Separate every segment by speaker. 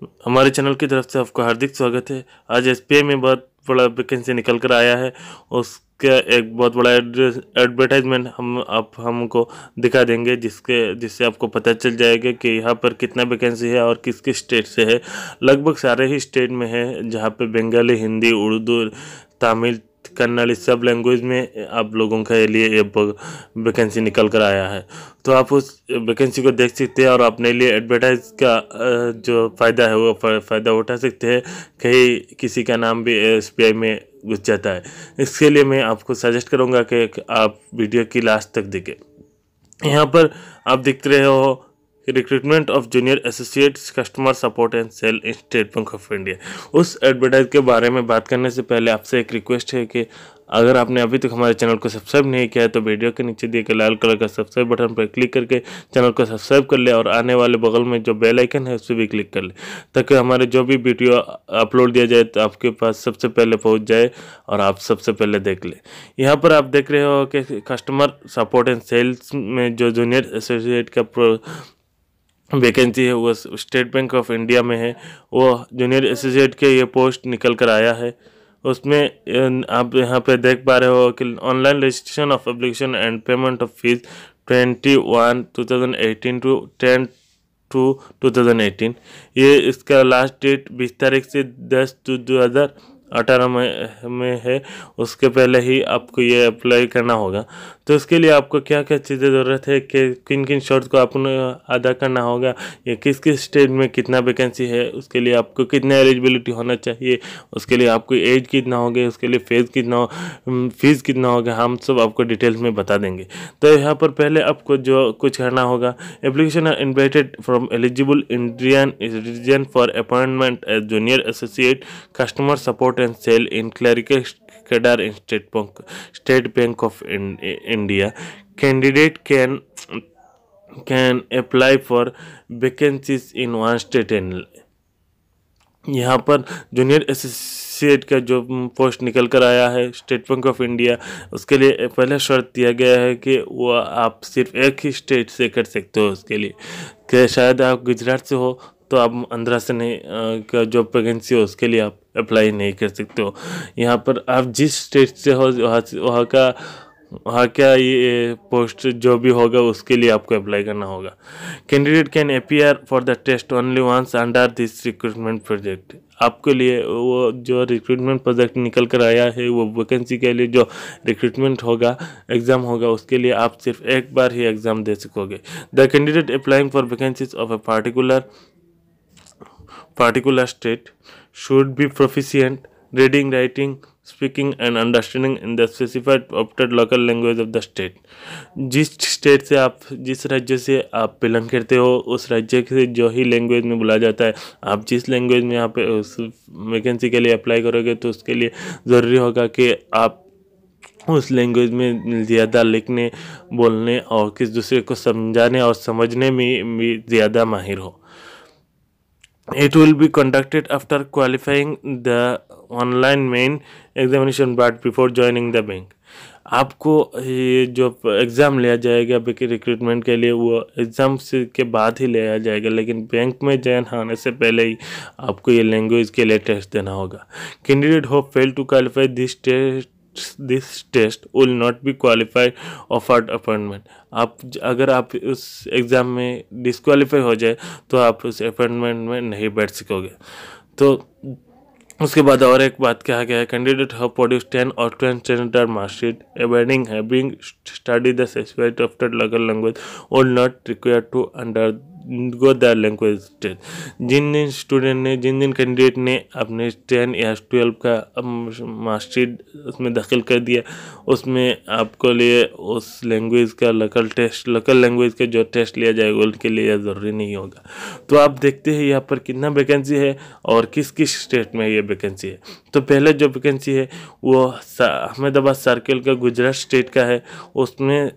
Speaker 1: हमारे चैनल की तरफ से आपका हार्दिक स्वागत है। आज एसबीआई में बहुत बड़ा वैकेंसी निकल कर आया है। उसका एक बहुत बड़ा एडवर्टाइजमेंट आप हमको दिखा देंगे, जिससे आपको पता चल जाएगा कि यहाँ पर कितना वैकेंसी है और किस किस स्टेट से है। लगभग सारे ही स्टेट में है, जहाँ पे बंगाली, हिंदी, उर्दू, तमिल, कन्नड़, इस सब लैंग्वेज में आप लोगों के लिए ये वैकेंसी निकल कर आया है। तो आप उस वैकेंसी को देख सकते हैं और अपने लिए एडवर्टाइज का जो फ़ायदा है वो फ़ायदा उठा सकते हैं। कहीं किसी का नाम भी एसबीआई में घुस जाता है। इसके लिए मैं आपको सजेस्ट करूँगा कि आप वीडियो की लास्ट तक देखें। यहाँ पर आप देख रहे हो recruitment of junior associates customer support and sale in State Bank of India. उस एडवर्टाइज के बारे में बात करने से पहले आपसे एक रिक्वेस्ट है कि अगर आपने अभी तक हमारे चैनल को सब्सक्राइब नहीं किया है तो वीडियो के नीचे दिए गए लाल कलर का सब्सक्राइब बटन पर क्लिक करके चैनल को सब्सक्राइब कर ले और आने वाले बगल में जो बेल आइकन है उस पर भी क्लिक कर ले, ताकि हमारे जो भी वीडियो अपलोड दिया जाए तो आपके पास सबसे पहले पहुंच जाए और आप सबसे पहले देख ले। यहाँ पर आप देख रहे हो कि कस्टमर सपोर्ट एंड सेल्स में जो जूनियर एसोसिएट का वैकेंसी है वो स्टेट बैंक ऑफ इंडिया में है। वो जूनियर एसोसिएट के ये पोस्ट निकल कर आया है। उसमें आप यहाँ पे देख पा रहे हो कि online registration of application and payment of fees 21/2018 to 10/2/2018। ये इसका लास्ट डेट 20 तारीख से 10/2/2018 में है। उसके पहले ही आपको ये अप्लाई करना होगा। तो उसके लिए आपको क्या क्या चीज़ें ज़रूरत है कि किन किन शर्त को आपको अदा करना होगा, ये किस किस स्टेट में कितना वैकेंसी है, उसके लिए आपको कितना एलिजिबिलिटी होना चाहिए, उसके लिए आपको एज कितना होगा, उसके लिए फीस कितना होगा, हम सब आपको डिटेल्स में बता देंगे। तो यहाँ पर पहले आपको जो कुछ करना होगा, application are invited from eligible Indian citizen for appointment as junior associate customer support and sale in clerical cadre in State Bank of India. Candidate can apply for vacancies in one state only. यहाँ पर junior associate का जो post निकल कर आया है state Bank of India, उसके लिए पहले शर्त दिया गया है कि वो आप सिर्फ एक ही स्टेट से कर सकते हो। उसके लिए कि शायद आप गुजरात से हो तो आप आंध्रा से नहीं का जो वैकेंसी हो उसके लिए आप अप्लाई नहीं कर सकते हो। यहाँ पर आप जिस स्टेट से हो वहाँ का ये पोस्ट जो भी होगा उसके लिए आपको अप्लाई करना होगा। Candidate can appear for the test only once under this recruitment project. आपके लिए वो जो रिक्रूटमेंट प्रोजेक्ट निकल कर आया है वो वैकेंसी के लिए जो रिक्रूटमेंट होगा, एग्ज़ाम होगा, उसके लिए आप सिर्फ एक बार ही एग्ज़ाम दे सकोगे। The candidate applying for vacancies of a particular state should be proficient reading, writing, speaking and understanding in the specified opted local language of the state। जिस स्टेट से आप जिस राज्य से आप बिलोंग करते हो उस राज्य से जो ही लैंग्वेज में बोला जाता है, आप जिस लैंग्वेज में यहाँ पे उस वैकेंसी के लिए अप्लाई करोगे तो उसके लिए ज़रूरी होगा कि आप उस लैंग्वेज में ज़्यादा लिखने, बोलने और किस दूसरे को समझाने और समझने में भी ज़्यादा माहिर हो। It will be conducted after qualifying the online main examination but before joining the bank। आपको ये जो एग्ज़ाम लिया जाएगा रिक्रूटमेंट के लिए वो एग्ज़ाम से के बाद ही लिया जाएगा, लेकिन बैंक में ज्वाइन होने से पहले ही आपको ये लैंग्वेज के लिए टेस्ट देना होगा। Candidate who fail to qualify this test will not be qualified offered appointment. आप अगर आप उस एग्ज़ाम में डिस्क्वालीफाई हो जाए तो आप उस अपॉइंटमेंट में नहीं बैठ सकोगे। तो उसके बाद और एक बात कहा गया है, कैंडिडेट हैव प्रोड्यूस 10 और 10 standard marksheet avoiding having study the specified after local language और not required to undergo the language test. जिन कैंडिडेट ने अपने 10 या 12 का मार्कशीट उसमें दाखिल कर दिया, उसमें आपको लिए उस लैंग्वेज का लोकल लैंग्वेज का जो टेस्ट लिया जाएगा उनके लिए ज़रूरी नहीं होगा। तो आप देखते हैं यहाँ पर कितना वैकेंसी है और किस किस स्टेट में ये वैकेंसी है। तो पहले जो वैकेंसी है वो अहमदाबाद सर्किल का गुजरात स्टेट का है। उसमें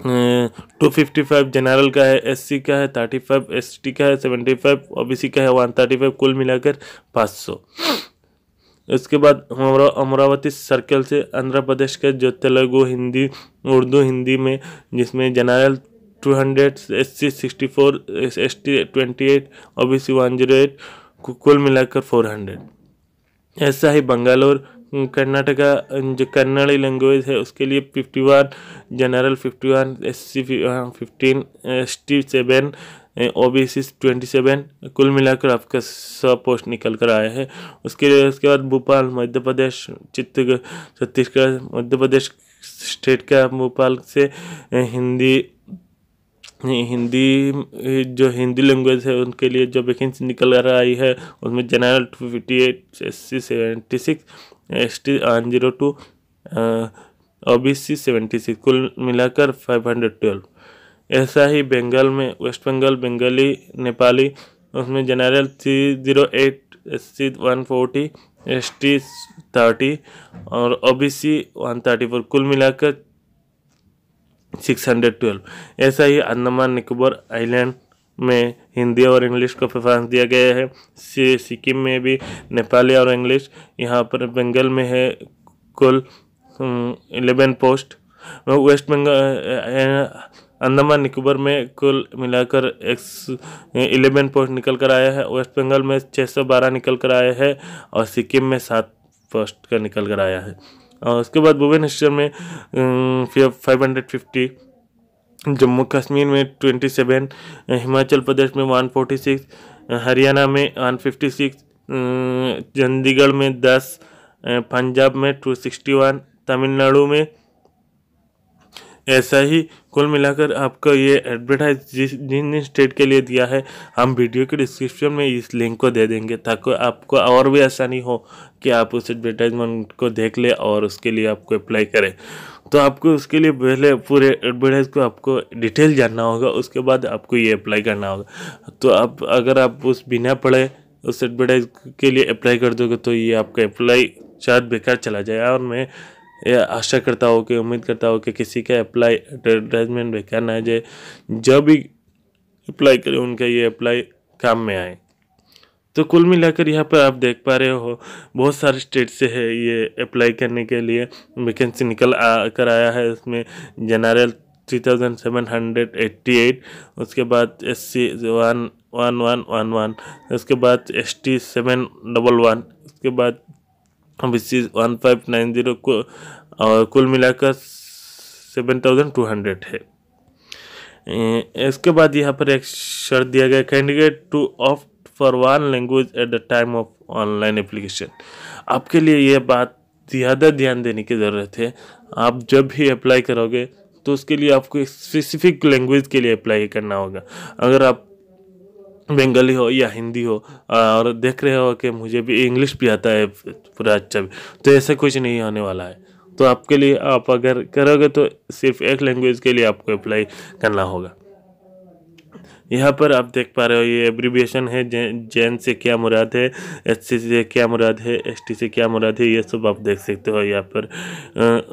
Speaker 1: 255 जनरल का है, एससी का है 35, एसटी का है 75, ओबीसी का है 135, कुल मिलाकर 500। इसके बाद अमरावती सर्कल से आंध्र प्रदेश का जो तेलुगु, हिंदी, उर्दू, हिंदी में जिसमें जनरल 200, SC 64, ST 28, OBC 108, कुल मिलाकर 400। ऐसा ही बंगालोर कर्नाटका जो कन्नड़ी लैंग्वेज है उसके लिए 51, जनरल 51, SC 15, ST 7, OBC 27, कुल मिलाकर आपका 100 पोस्ट निकल कर आया है। उसके बाद भोपाल मध्य प्रदेश, चित्तौड़गढ़ छत्तीसगढ़, मध्य प्रदेश स्टेट का भोपाल से हिंदी जो हिंदी लैंग्वेज है उनके लिए जो वैकेंसी निकल कर आई है उसमें जनरल 258, SC 76, ST 102, OBC 76, कुल मिलाकर 512। ऐसा ही बंगाल में वेस्ट बंगाल बंगाली नेपाली उसमें जनरल 308, SC 140, ST 30 और OBC 134, कुल मिलाकर 612। ऐसा ही अंडमान निकोबार आइलैंड में हिंदी और इंग्लिश को प्रेफरेंस दिया गया है। सिक्किम में भी नेपाली और इंग्लिश। यहाँ पर बंगाल में है कुल 11 पोस्ट। वेस्ट बंगाल अंडमान निकोबार में कुल मिलाकर 11 पोस्ट निकल कर आया है। वेस्ट बंगाल में 612 निकल कर आया है और सिक्किम में 7 पोस्ट का निकल कर आया है। और उसके बाद भुवनेश्वर में 550, जम्मू कश्मीर में 27, हिमाचल प्रदेश में 146, हरियाणा में 156, चंडीगढ़ में 10, पंजाब में 261, तमिलनाडु में। ऐसा ही कुल मिलाकर आपको ये एडवर्टाइज जिन स्टेट के लिए दिया है हम वीडियो के डिस्क्रिप्शन में इस लिंक को दे देंगे ताकि आपको और भी आसानी हो कि आप उस एडवर्टाइजमेंट को देख ले और उसके लिए आपको अप्लाई करें। तो आपको उसके लिए पहले पूरे एडवर्टाइज को आपको डिटेल जानना होगा, उसके बाद आपको ये अप्लाई करना होगा। तो आप अगर आप उस बिना पढ़े उस एडवर्टाइज के लिए अप्लाई कर दोगे तो ये आपका अप्लाई शायद बेकार चला जाए। और मैं ये आशा करता हूँ कि उम्मीद करता हूँ कि किसी का अप्लाई एडवर्टाइजमेंट बेकार ना जाए। जब भी अप्लाई करें उनका ये अप्लाई काम में आए। तो कुल मिलाकर यहाँ पर आप देख पा रहे हो बहुत सारे स्टेट से है ये अप्लाई करने के लिए वैकेंसी निकल कर आया है। इसमें जनरल 3788, उसके बाद SC 1111, उसके बाद ST 711, उसके बाद OBC 1590 को और कुल मिलाकर 7200 है। इसके बाद यहाँ पर एक शर्त दिया गया, candidate to opt for one language at the time of online application. आपके लिए ये बात ज़्यादा ध्यान देने की ज़रूरत है। आप जब भी अप्लाई करोगे तो उसके लिए आपको एक स्पेसिफिक लैंग्वेज के लिए अप्लाई करना होगा। अगर आप बंगाली हो या हिंदी हो और देख रहे हो कि मुझे भी इंग्लिश भी आता है पूरा अच्छा भी, तो ऐसा कुछ नहीं होने वाला है। तो आपके लिए आप अगर करोगे तो सिर्फ एक लैंग्वेज के लिए आपको अप्लाई करना होगा। यहाँ पर आप देख पा रहे हो ये एब्रीविएशन है। जैन से क्या मुराद है, SC से क्या मुराद है, ST से क्या मुराद है, ये सब आप देख सकते हो यहाँ पर।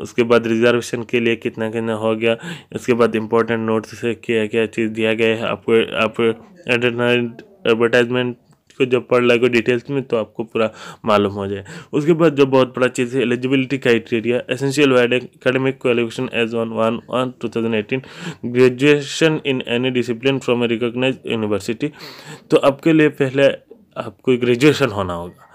Speaker 1: उसके बाद रिजर्वेशन के लिए कितना कितना हो गया। उसके बाद इम्पोर्टेंट नोट्स से क्या क्या चीज़ दिया गया है आपको। आप एडवर्टाइजमेंट को जब पढ़ लगो डिटेल्स में तो आपको पूरा मालूम हो जाए। उसके बाद जो बहुत बड़ा चीज़ है eligibility criteria, essential academic qualification age on 1/1/2018, graduation in any discipline from a recognised university. तो आपके लिए पहले आपको ग्रेजुएशन होना होगा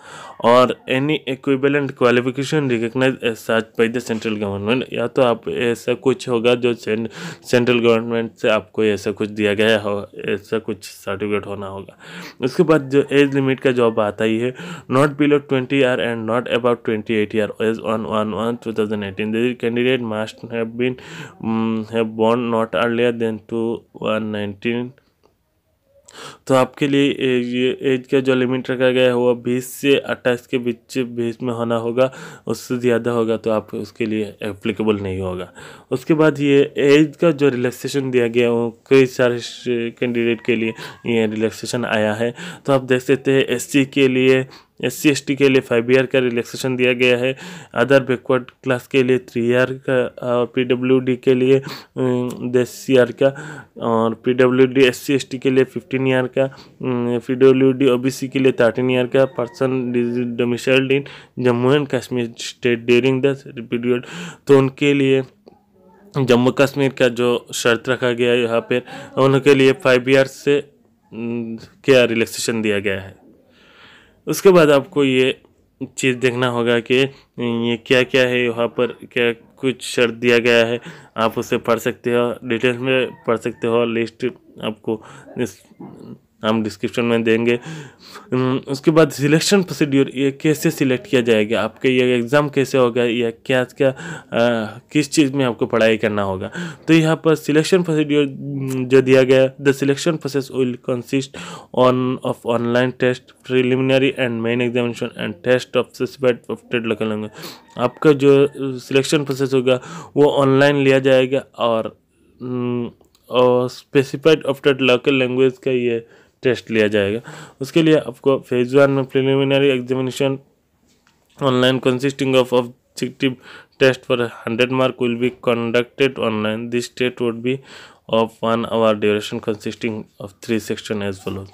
Speaker 1: और any equivalent qualification recognise as such by the central government. या तो आप ऐसा कुछ होगा जो सेंट्रल गवर्नमेंट से आपको ऐसा कुछ दिया गया हो, ऐसा कुछ सर्टिफिकेट होना होगा। उसके बाद जो एज लिमिट का जॉब आता ही है, not below 20 year and not about 28 year age on 1/1/2018। The candidate must have born not earlier than 2/1/19। तो आपके लिए ये एज का जो लिमिट रखा गया है वो 20 से 28 के बीच में होना होगा। उससे ज़्यादा होगा तो आप उसके लिए एप्लीकेबल नहीं होगा। उसके बाद ये एज का जो रिलैक्सेशन दिया गया वो कई सारे कैंडिडेट के लिए ये रिलैक्सेशन आया है। तो आप देख सकते हैं SC के लिए, SC ST के लिए 5 ईयर का रिलैक्सेशन दिया गया है। अदर बैकवर्ड क्लास के लिए 3 ईयर का, और PWD के लिए 10 ईयर का, और PWD SC ST के लिए 15 ईयर का, PWD OBC के लिए 13 ईयर का। Person domiciled in Jammu and Kashmir state during the period, तो उनके लिए जम्मू कश्मीर का जो शर्त रखा गया है यहाँ पर, उनके लिए 5 ईयर्स से क्या रिलैक्सेशन दिया गया है। उसके बाद आपको ये चीज़ देखना होगा कि ये क्या क्या है यहाँ पर, क्या कुछ शर्त दिया गया है, आप उसे पढ़ सकते हो, डिटेल्स में पढ़ सकते हो। लिस्ट आपको हम डिस्क्रिप्शन में देंगे। उसके बाद सिलेक्शन प्रोसीड्यूर, ये कैसे सिलेक्ट किया जाएगा, आपके ये एग्ज़ाम कैसे होगा, या क्या क्या किस चीज़ में आपको पढ़ाई करना होगा। तो यहाँ पर सिलेक्शन प्रोसीड्यूर जो दिया गया, the selection process will consist of online test, preliminary and main examination and test of specified opted local language. आपका जो सिलेक्शन प्रोसेस होगा वो ऑनलाइन लिया जाएगा और स्पेसिफाइड ऑप्टेड लोकल लैंग्वेज का ये टेस्ट लिया जाएगा। उसके लिए आपको फेज 1 में preliminary examination online consisting of objective test for 100 mark will be conducted online. This test would be of 1 hour duration consisting of 3 section as follows.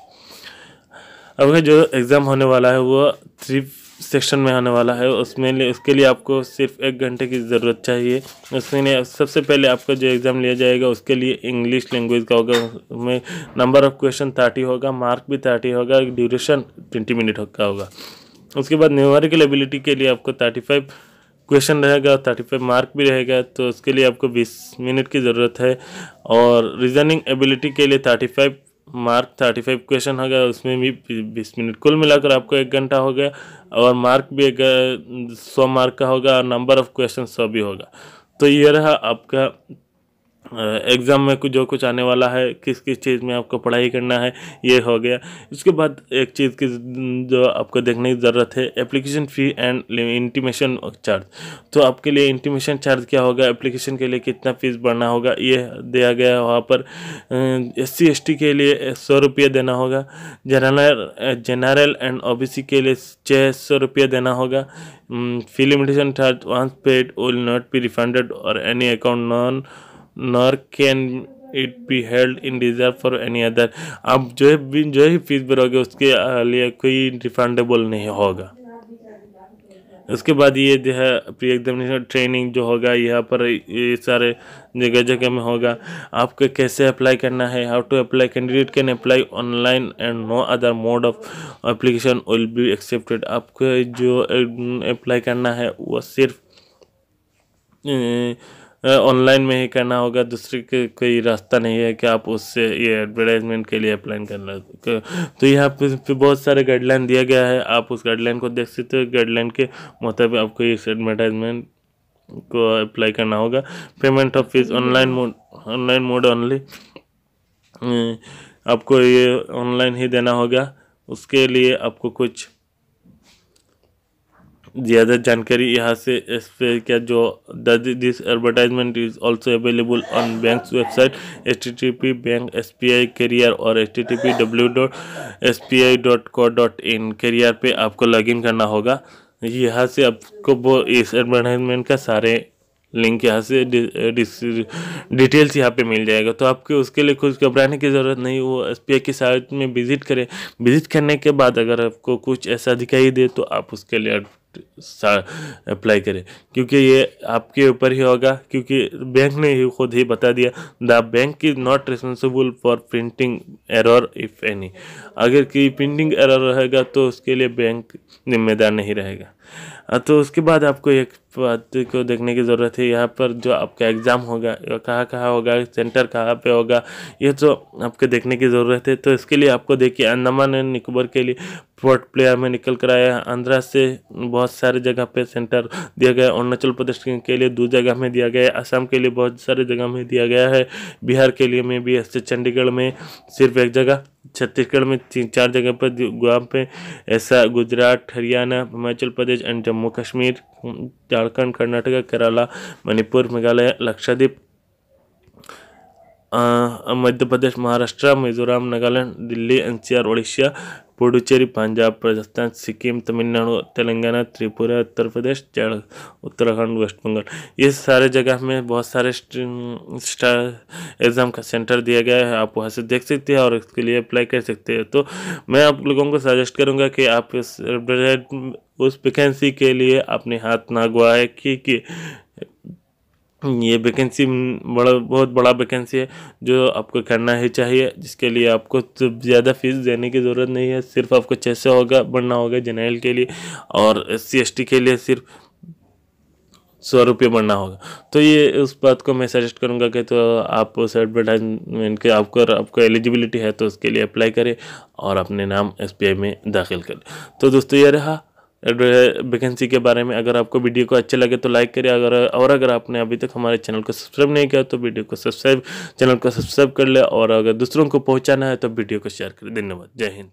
Speaker 1: अब जो एग्ज़ाम होने वाला है वो 3 सेक्शन में होने वाला है। उसके लिए आपको सिर्फ 1 घंटे की ज़रूरत चाहिए। उसमें सबसे पहले आपका जो एग्ज़ाम लिया जाएगा उसके लिए इंग्लिश लैंग्वेज का होगा। उसमें नंबर ऑफ़ क्वेश्चन 30 होगा, मार्क भी 30 होगा, ड्यूरेशन 20 मिनट का होगा। उसके बाद न्यूमेरिकल एबिलिटी के लिए आपको 35 क्वेश्चन रहेगा, 35 मार्क भी रहेगा, तो उसके लिए आपको 20 मिनट की ज़रूरत है। और रीजनिंग एबिलिटी के लिए 35 मार्क 35 क्वेश्चन होगा, उसमें भी 20 मिनट। कुल मिलाकर आपको 1 घंटा हो गया और मार्क भी 100 मार्क का होगा और नंबर ऑफ़ क्वेश्चन 100 भी होगा। तो ये रहा आपका एग्ज़ाम में जो कुछ आने वाला है, किस किस चीज़ में आपको पढ़ाई करना है, ये हो गया। उसके बाद एक चीज़ की जो आपको देखने की ज़रूरत है, application fee and intimation charge. तो आपके लिए इंटीमेशन चार्ज क्या होगा, एप्लीकेशन के लिए कितना फ़ीस भरना होगा, ये दिया गया है। वहाँ पर SC ST के लिए 100 रुपये देना होगा, जनरल एंड OBC के लिए 600 रुपये देना होगा। Fee limitation charge once paid will not be refunded और any account nor can it be held in reserve for any other। आप जो ही फीस भरोगे उसके लिए कोई रिफंडेबल नहीं होगा। उसके बाद ये जो है प्री एग्जामिनेशन ट्रेनिंग जो होगा, यहाँ पर ये सारे जगह जगह में होगा। आपको कैसे अप्लाई करना है, how to apply, candidate can apply online and no other mode of application will be accepted. आपको जो अप्लाई करना है वो सिर्फ ऑनलाइन में ही करना होगा, दूसरे के कोई रास्ता नहीं है कि आप उससे ये एडवर्टाइजमेंट के लिए अप्लाई करना। तो यहाँ पे बहुत सारे गाइडलाइन दिया गया है, आप उस गाइडलाइन को देख सकते हो। गाइडलाइन के मुताबिक आपको इस एडवर्टाइजमेंट को अप्लाई करना होगा। Payment of fees online mode only, आपको ये ऑनलाइन ही देना होगा। उसके लिए आपको कुछ ज़्यादा जानकारी यहाँ से इस पे क्या जो this advertisement is also available on bank's website http bank SBI career और http www.sbi.co.in कैरियर पे आपको लॉगिन करना होगा। यहाँ से आपको वो इस एडवर्टाइजमेंट का सारे लिंक यहाँ से डिटेल्स यहाँ पे मिल जाएगा। तो आपको उसके लिए कुछ घबराने की ज़रूरत नहीं। वो SBI की साइट में विज़िट करें। विज़िट करने के बाद अगर आपको कुछ ऐसा दिखाई दे तो आप उसके लिए अप्लाई करें, क्योंकि ये आपके ऊपर ही होगा, क्योंकि बैंक ने ही खुद ही बता दिया the bank is not responsible for printing error if any. अगर कोई प्रिंटिंग एरर रहेगा तो उसके लिए बैंक जिम्मेदार नहीं रहेगा। तो उसके बाद आपको एक बात को देखने की ज़रूरत है, यहाँ पर जो आपका एग्ज़ाम होगा कहाँ होगा, सेंटर कहाँ पे होगा, ये तो आपको देखने की ज़रूरत है। तो इसके लिए आपको देखिए अंडमान एंड निकोबार के लिए पोर्ट प्लेयर में निकल कर आया, आंध्रा से बहुत सारे जगह पे सेंटर दिया गया, अरुणाचल प्रदेश के लिए 2 जगह में दिया गया है, असम के लिए बहुत सारे जगह में दिया गया है, बिहार के लिए में भी ऐसे, चंडीगढ़ में सिर्फ 1 जगह, छत्तीसगढ़ में 3-4 जगह पर गोवा पे ऐसा, Gujarat, Haryana, Himachal Pradesh and Jammu Kashmir, Jharkhand, Karnataka, Kerala, Manipur, Meghalaya, Lakshadweep, Madhya Pradesh, Maharashtra, Mizoram, Nagaland, Delhi, NCR, Orissa, Puducherry, Punjab, Rajasthan, Sikkim, Tamil Nadu, Telangana, Tripura, Uttar Pradesh, Uttarakhand, West Bengal, ये सारे जगह में बहुत सारे एग्ज़ाम का सेंटर दिया गया है। आप वहाँ से देख सकते हैं और इसके लिए अप्लाई कर सकते हैं। तो मैं आप लोगों को सजेस्ट करूँगा कि आप उस वैकेंसी के लिए अपने हाथ ना गवाएं, कि ये वैकेंसी बहुत बड़ा वैकेंसी है जो आपको करना ही चाहिए, जिसके लिए आपको तो ज़्यादा फीस देने की ज़रूरत नहीं है। सिर्फ आपको 600 होगा भरना होगा जनरल के लिए, और SC ST के लिए सिर्फ 100 रुपये भरना होगा। तो ये उस बात को मैं सजेस्ट करूँगा कि तो आप उस एडवर्टाइजमेंट के आपको एलिजिबिलिटी है तो उसके लिए अप्लाई करें और अपने नाम SBI में दाखिल करें। तो दोस्तों ये रहा वैकेंसी के बारे में। अगर आपको वीडियो को अच्छे लगे तो लाइक करिए, अगर आपने अभी तक हमारे चैनल को सब्सक्राइब नहीं किया तो चैनल को सब्सक्राइब कर ले, और अगर दूसरों को पहुंचाना है तो वीडियो को शेयर करें। धन्यवाद। जय हिंद।